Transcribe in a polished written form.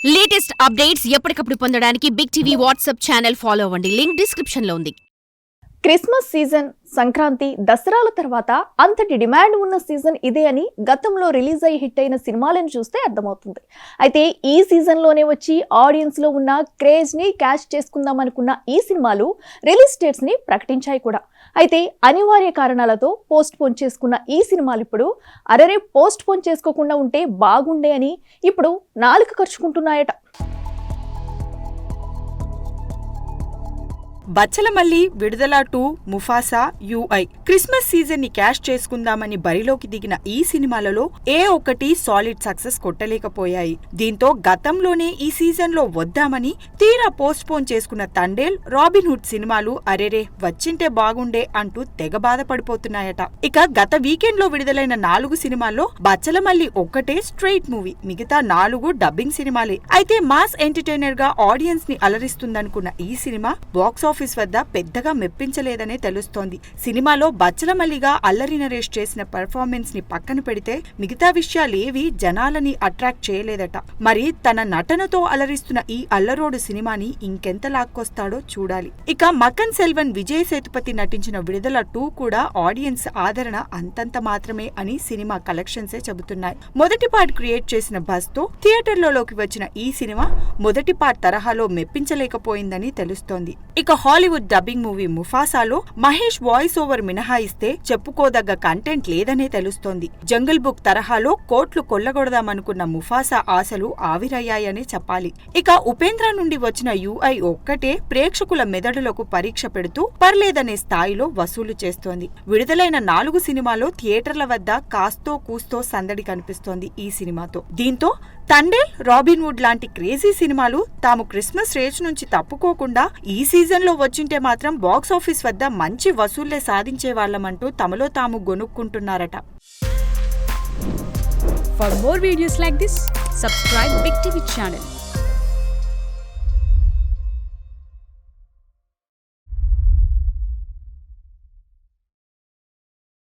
Latest updates ఎప్పటికప్పుడు పొందడానికి big TV WhatsApp channel follow అవ్వండి. లింక్ డిస్క్రిప్షన్ లో ఉంది. క్రిస్మస్ సీజన్, సంక్రాంతి, దసరాల తర్వాత అంతటి డిమాండ్ ఉన్న సీజన్ ఇదే అని గతంలో రిలీజ్ అయ్యి హిట్ అయిన సినిమాలను చూస్తే అర్థమవుతుంది. అయితే ఈ సీజన్లోనే వచ్చి ఆడియన్స్లో ఉన్న క్రేజ్ని క్యాచ్ చేసుకుందాం అనుకున్న ఈ సినిమాలు రిలీజ్ డేట్స్ని ప్రకటించాయి కూడా. అయితే అనివార్య కారణాలతో పోస్ట్ పోన్ చేసుకున్న ఈ సినిమాలు ఇప్పుడు అరరే పోస్ట్ పోన్ చేసుకోకుండా ఉంటే బాగుండే అని ఇప్పుడు నాలుక ఖర్చుకుంటున్నాయట. బచ్చలమల్లి విడుదల 2, ముఫాసా, UI క్రిస్మస్ సీజన్ ని క్యాష్ చేసుకుందామని బరిలోకి దిగిన ఈ సినిమాలలో ఏ ఒక్కటి సాలిడ్ సక్సెస్ కొట్టలేకపోయాయి. దీంతో గతంలోనే ఈ సీజన్ లో వద్దామని తీరా పోస్ట్ పోన్ చేసుకున్న తండేల్, రాబిన్ హుడ్ సినిమాలు అరెరే వచ్చింటే బాగుండే అంటూ తెగ బాధపడిపోతున్నాయట. ఇక గత వీకెండ్ లో విడుదలైన 4 సినిమాల్లో బచ్చలమల్లి ఒక్కటే స్ట్రెయిట్ మూవీ, మిగతా 4 డబ్బింగ్ సినిమాలే. అయితే మాస్ ఎంటర్టైనర్ గా ఆడియన్స్ ని అలరిస్తుందనుకున్న ఈ సినిమా బాక్స్ ఆఫీస్ వద్ద పెద్దగా మెప్పించలేదనే తెలుస్తోంది. సినిమాలో బచ్చలమల్లిగా అల్లరి నరేష్ చేసిన పెర్ఫార్మెన్స్ ని పక్కన పెడితే మిగతా విషయాలేవి జనాలని అట్రాక్ట్ చేయలేదట. మరి తన నటనతో అలరిస్తున్న ఈ అల్లరోడు సినిమాని ఇంకెంత లాక్కొస్తాడో చూడాలి. ఇక మకన్ సెల్వన్, విజయ్ సేతుపతి నటించిన విడుదల 2 కూడా ఆడియన్స్ ఆదరణ అంతంత మాత్రమే అని సినిమా కలెక్షన్సే చెబుతున్నాయి. మొదటి పార్ట్ క్రియేట్ చేసిన బజ్ తో థియేటర్లలోకి వచ్చిన ఈ సినిమా మొదటి పార్ట్ తరహాలో మెప్పించలేకపోయిందని తెలుస్తోంది. ఇక హాలీవుడ్ డబ్బింగ్ మూవీ ముఫాసాలో మహేష్ వాయిస్ ఓవర్ మినహాయిస్తే చెప్పుకోదగ్గ కంటెంట్ లేదనే తెలుస్తోంది. జంగిల్ బుక్ తరహాలో కోట్లు కొల్లగొడదామనుకున్న ముఫాసా ఆశలు ఆవిరయ్యాయనే చెప్పాలి. ఇక ఉపేంద్ర నుండి వచ్చిన UI ఒక్కటే ప్రేక్షకుల మెదడులకు పరీక్ష పెడుతూ పర్లేదనే స్థాయిలో వసూలు చేస్తోంది. విడుదలైన 4 సినిమాలో థియేటర్ల వద్ద కాస్తో కూస్తో సందడి కనిపిస్తోంది ఈ సినిమాతో. దీంతో తండేల్, రాబిన్ హుడ్ లాంటి క్రేజీ సినిమాలు తాము క్రిస్మస్ రేస్ నుంచి తప్పుకోకుండా ఈ సీజన్ లో వచ్చింటే మాత్రం బాక్స్ ఆఫీస్ వద్ద మంచి వసూళ్లే సాధించేవాళ్లమంటూ తమలో తాము గొనుక్కుంటున్నారట. For more videos like this, subscribe Big TV channel.